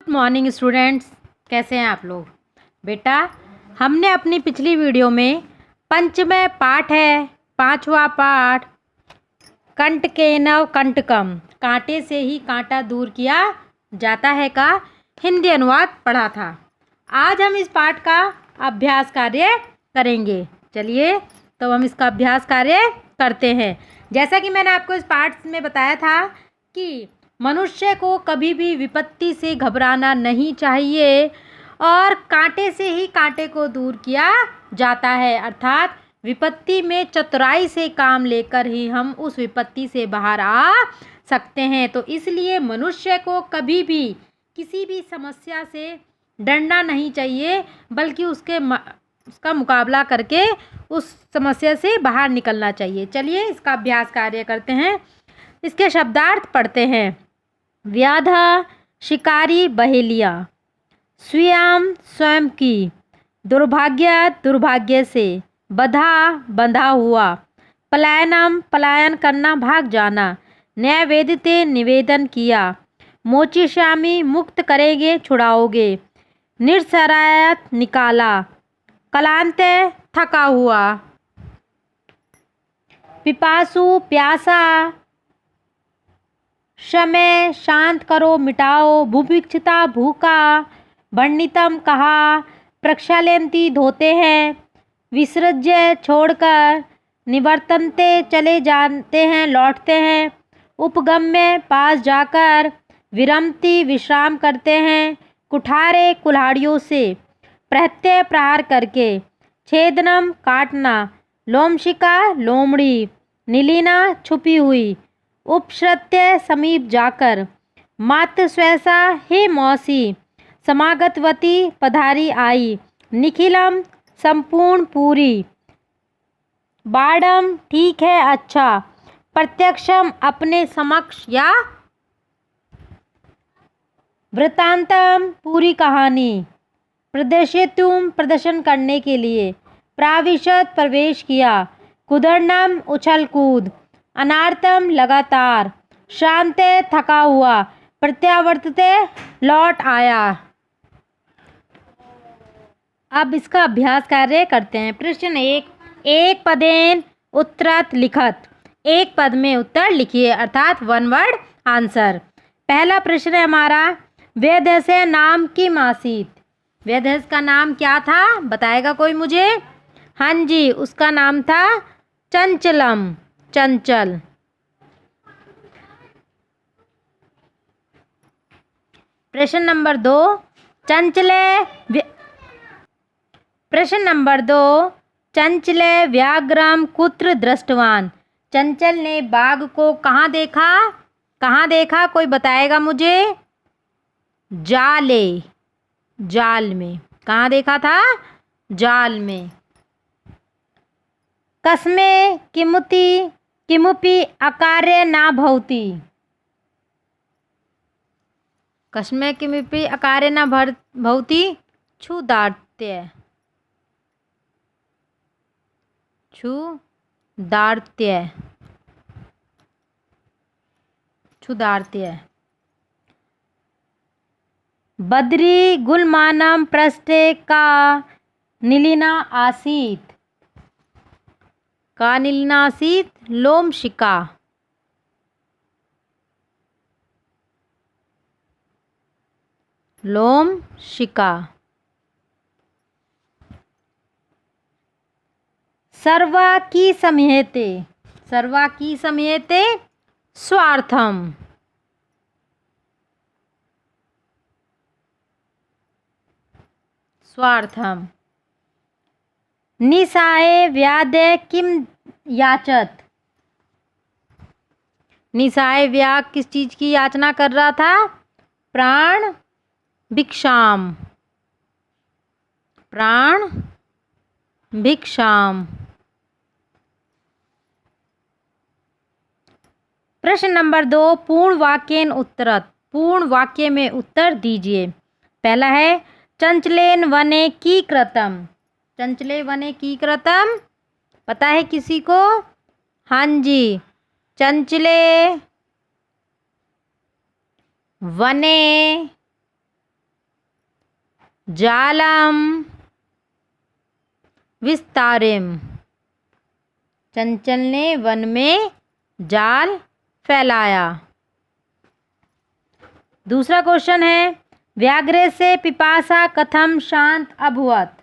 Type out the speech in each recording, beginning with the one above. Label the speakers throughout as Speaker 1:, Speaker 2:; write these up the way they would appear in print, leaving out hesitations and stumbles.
Speaker 1: Morning students, कैसे हैं आप लोग। बेटा, हमने अपनी पिछली वीडियो में पंचमय पाठ है, पांचवा पाठ कंटकेनव कंटकम, कांटे से ही कांटा दूर किया जाता है का हिंदी अनुवाद पढ़ा था। आज हम इस पाठ का अभ्यास कार्य करेंगे। चलिए तो हम इसका अभ्यास कार्य करते हैं। जैसा कि मैंने आपको इस पाठ में बताया था कि मनुष्य को कभी भी विपत्ति से घबराना नहीं चाहिए और कांटे से ही कांटे को दूर किया जाता है, अर्थात विपत्ति में चतुराई से काम लेकर ही हम उस विपत्ति से बाहर आ सकते हैं। तो इसलिए मनुष्य को कभी भी किसी भी समस्या से डरना नहीं चाहिए, बल्कि उसका मुकाबला करके उस समस्या से बाहर निकलना चाहिए। चलिए इसका अभ्यास कार्य करते हैं। इसके शब्दार्थ पढ़ते हैं। व्याधा शिकारी बहेलिया, स्वयं की, दुर्भाग्य दुर्भाग्य से, बधा बंधा हुआ, पलायनम पलायन करना भाग जाना, न्यायवेदिते निवेदन किया, मोचिष्यामि मुक्त करेंगे छुड़ाओगे, निरसरायत निकाला, कलांते थका हुआ, पिपासु प्यासा, समय शांत करो मिटाओ, बुभिक्षिता भूखा, वर्णितम कहा, प्रक्षालयंती धोते हैं, विसृज्य छोड़कर, निवर्तनते चले जाते हैं लौटते हैं, उपगम्य पास जाकर, विरमती विश्राम करते हैं, कुठारे कुल्हाड़ियों से, प्रहत्य प्रहार करके, छेदनम काटना, लोमशिका लोमड़ी, नीलिना छुपी हुई, उपश्रत्य समीप जाकर, मात्र स्वैसा हे मौसी, समागतवती पधारी आई, निखिलम संपूर्ण पूरी, बाड़म ठीक है अच्छा, प्रत्यक्षम अपने समक्ष या वृत्तांतम पूरी कहानी, प्रदर्शितुम प्रदर्शन करने के लिए, प्राविशत प्रवेश किया, कुदर्णम उछल कूद, अनार्तम लगातार, शांते थका हुआ, प्रत्यावर्तते लौट आया। अब इसका अभ्यास कार्य करते हैं। प्रश्न एक पदेन उत्तरत लिखत, एक पद में उत्तर लिखिए, अर्थात वन वर्ड आंसर। पहला प्रश्न है हमारा, वेदस्य नाम की मासीत, वेदस्य का नाम क्या था, बताएगा कोई मुझे। हाँ जी, उसका नाम था चंचलम, चंचल। प्रश्न नंबर दो, चंचले व्याघ्रम कुत्र दृष्टवान, चंचल ने बाघ को कहाँ देखा, कोई बताएगा मुझे। जाल में, कहाँ देखा था, जाल में। कस्मे किमुपि अकार्य ना भवति, कस्मे किमुपि अकार्य ना भवति, क्षुदार्त्य, बद्री गुलमानम पृष्ठे का नीलिना आसीत, लोमशिका, सर्वा की समयते स्वार्थम, निसाए व्यादे किम याचत, निसाए व्याग किस चीज की याचना कर रहा था, प्राण भिक्षाम, प्रश्न नंबर दो, पूर्ण वाक्येन उत्तरत, पूर्ण वाक्य में उत्तर दीजिए। पहला है, चंचलेन वने की कृतम, चंचले वने की कृतम, पता है किसी को। हाँ जी, चंचले वने जालम विस्तारेम, चंचल ने वन में जाल फैलाया। दूसरा क्वेश्चन है, व्याघ्र से पिपासा कथम शांत अभवत।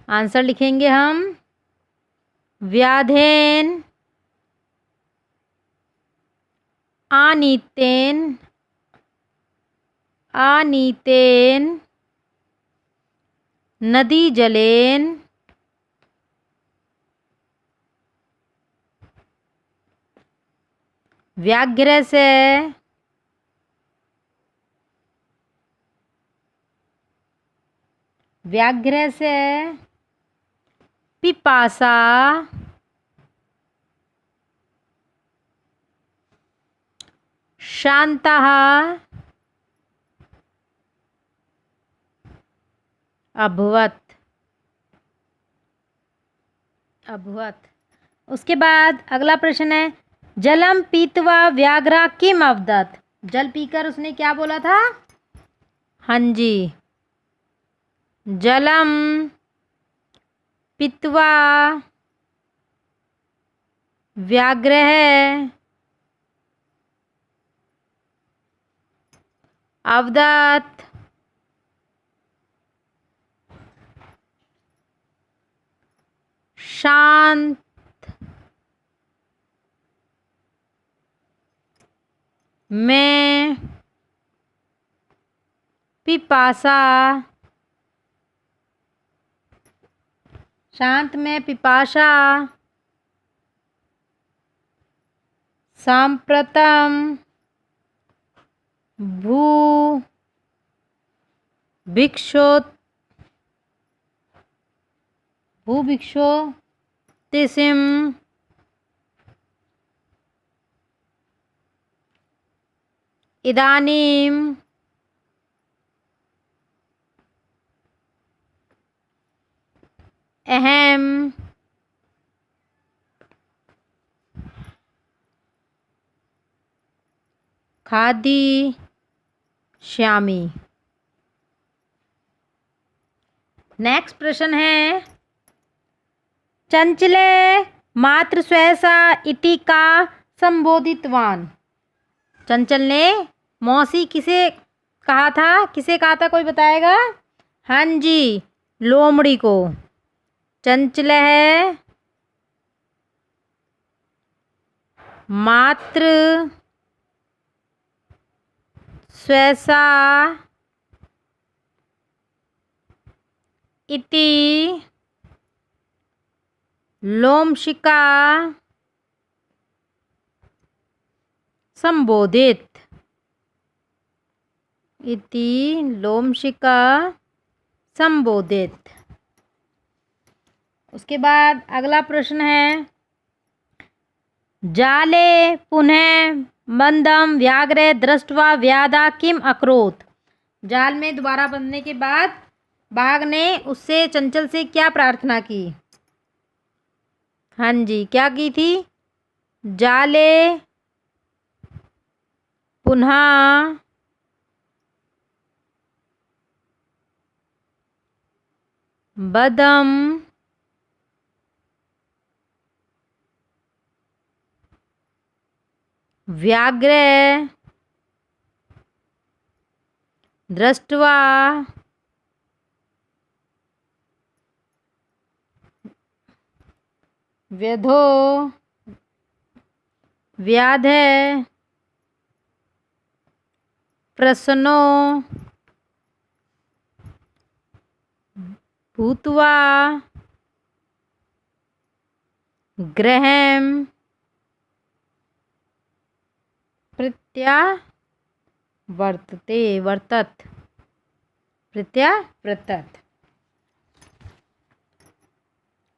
Speaker 1: आंसर लिखेंगे हम, व्याधेन आनीतेन नदी जलेन व्याघ्र से पिपासा शांतः अभवत। उसके बाद अगला प्रश्न है, जलम पीत्वा व्याघ्रा किम अवदत। जल पीकर उसने क्या बोला था? हाँ जी, जलम पीत्वा व्याघ्र अवदत शांत में पिपासा, शांत में पिपासा सांप्रतम भूभिक्षोतिसिम इदानीम अहम खादी श्यामी। नेक्स्ट प्रश्न है, चंचले मात्र स्वैसा इति का संबोधितवान। चंचल ने मौसी किसे कहा था? कोई बताएगा? हाँ जी, लोमड़ी को। चंचल है मात्र स्वैसा इति लोमशिका संबोधित। उसके बाद अगला प्रश्न है, जाले पुनः बंधम व्याघ्र दृष्ट्वा व्याधा किम अकरोत्। जाल में दोबारा बंधने के बाद बाघ ने उससे, चंचल से क्या प्रार्थना की? हाँ जी, क्या की थी? जाले पुनः बदम व्याघ्र दृष्ट्वा व्यधो व्याध प्रसन्नो भूत्वा गृहं प्रत्यावर्तत।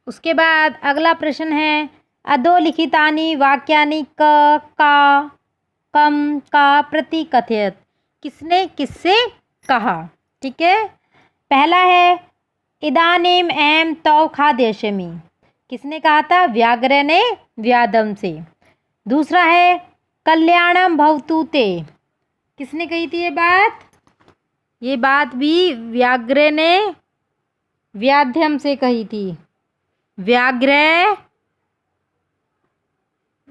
Speaker 1: उसके बाद अगला प्रश्न है, अधोलिखितानि वाक्यानि क का कम का प्रति कथयत। किसने किससे कहा? ठीक है, पहला है इदानीम एम तौ खाद्यशमी। किसने कहा था? व्याघ्र ने व्याधम से। दूसरा है कल्याणम भवतु ते। किसने कही थी ये बात? ये बात भी व्याघ्र ने व्याध्यम से कही थी। व्याघ्र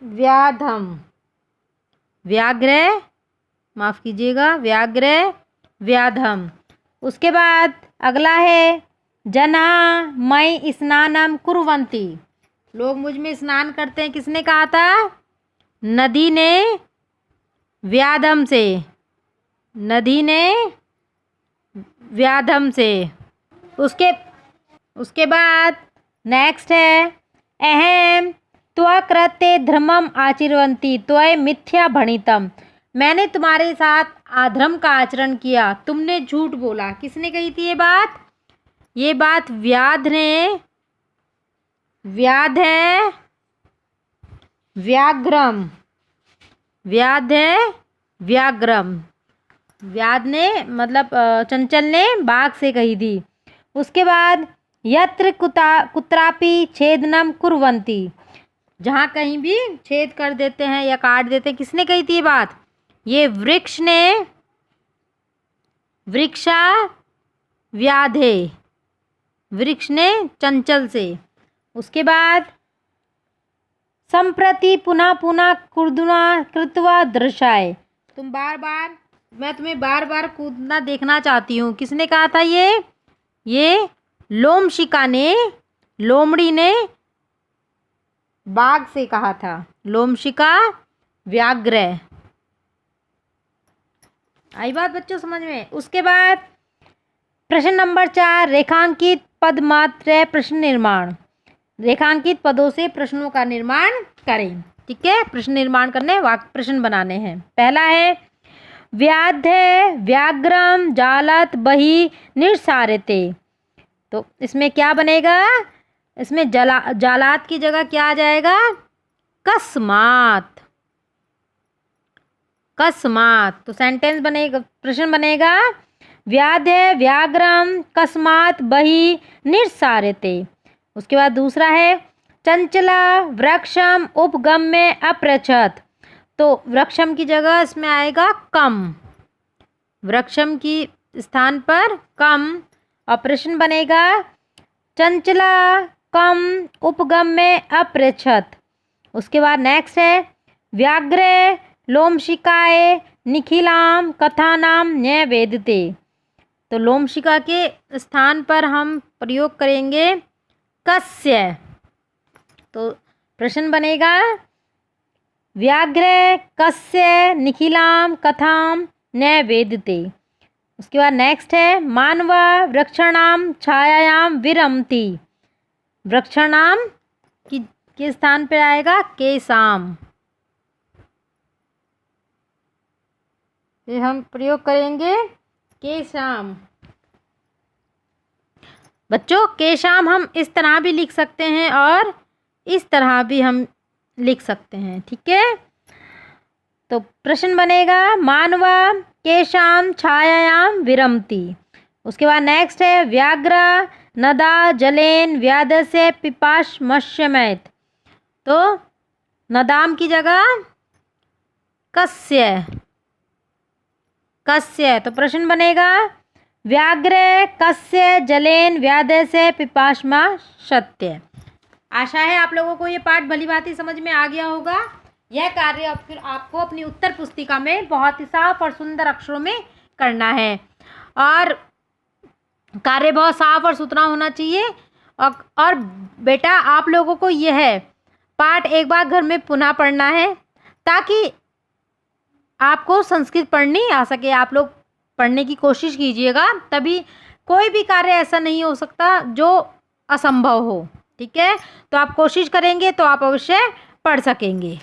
Speaker 1: व्याधम, व्याघ्र माफ कीजिएगा, व्याघ्र व्याधम। उसके बाद अगला है जना मई स्नानम कुर्वन्ति। लोग मुझ में स्नान करते हैं, किसने कहा था? नदी ने व्याधम से, नदी ने व्याधम से। उसके बाद नेक्स्ट है अहम त्वकृते धर्मम आचरन्ति त्वय मिथ्या भणितम। मैंने तुम्हारे साथ अधर्म का आचरण किया, तुमने झूठ बोला। किसने कही थी ये बात? ये बात व्याध ने, व्याध है व्याघ्रम, व्याध है व्याघ्रम। व्याध ने मतलब चंचल ने बाघ से कही थी। उसके बाद यत्र कुत्रापि छेदनम कुर्वन्ति। जहाँ कहीं भी छेद कर देते हैं या काट देते हैं, किसने कही थी ये बात? ये वृक्ष ने, वृक्षा व्याधे, वृक्ष ने चंचल से। उसके बाद संप्रति पुनः पुनः कूदना कृत्वा दृशाय। तुम बार बार, मैं तुम्हें बार बार कूदना देखना चाहती हूँ। किसने कहा था ये लोमशिका ने, लोमड़ी ने बाघ से कहा था। लोमशिका व्याघ्र। आई बात बच्चों समझ में? उसके बाद प्रश्न नंबर 4 रेखांकित पद मात्र प्रश्न निर्माण। रेखांकित पदों से प्रश्नों का निर्माण करें। ठीक है, प्रश्न निर्माण करने, वाक्य प्रश्न बनाने हैं। पहला है व्याध्य व्याघ्रम जालत बही निस्सारते। तो इसमें क्या बनेगा? इसमें जालात की जगह क्या आ जाएगा? कस्मात, कस्मात। तो सेंटेंस बनेगा, प्रश्न बनेगा व्याध्य व्याघ्रम कस्मात बही निस्सारते। उसके बाद दूसरा है चंचला वृक्षम उपगम्य अपृच्छत। तो वृक्षम की जगह इसमें आएगा कम, वृक्षम की स्थान पर कम। और प्रश्न बनेगा चंचला कम उपगम्य अपृच्छत। उसके बाद नेक्स्ट है व्याघ्र लोमशिकाए निखिलाम कथानाम न्यवेदते। तो लोमशिका के स्थान पर हम प्रयोग करेंगे कस्य। तो प्रश्न बनेगा व्याघ्र कस्य निखिलाम कथाम न्यवेदते। उसके बाद नेक्स्ट है मानव वृक्षणाम छायायाम विरमति। वृक्षणाम के स्थान पर आएगा केशाम। फिर हम प्रयोग करेंगे केशाम। बच्चों केशाम हम इस तरह भी लिख सकते हैं और इस तरह भी हम लिख सकते हैं। ठीक है, तो प्रश्न बनेगा मानव केशाम छायायाम विरमति। उसके बाद नेक्स्ट है व्याघ्र नदा जलेन व्याधस्य पिपाशमश्यमेत। तो नदाम की जगह कस्य, कस्य। तो प्रश्न बनेगा व्याघ्र कस्य जलेन व्याधस्य पिपाशमा सत्य। आशा है आप लोगों को ये पाठ भली भांति समझ में आ गया होगा। यह कार्य अब फिर आपको अपनी उत्तर पुस्तिका में बहुत ही साफ और सुंदर अक्षरों में करना है और कार्य बहुत साफ और सुथरा होना चाहिए। और बेटा आप लोगों को यह है पाठ एक बार घर में पुनः पढ़ना है ताकि आपको संस्कृत पढ़नी आ सके। आप लोग पढ़ने की कोशिश कीजिएगा, तभी कोई भी कार्य ऐसा नहीं हो सकता जो असंभव हो। ठीक है, तो आप कोशिश करेंगे तो आप अवश्य पढ़ सकेंगे।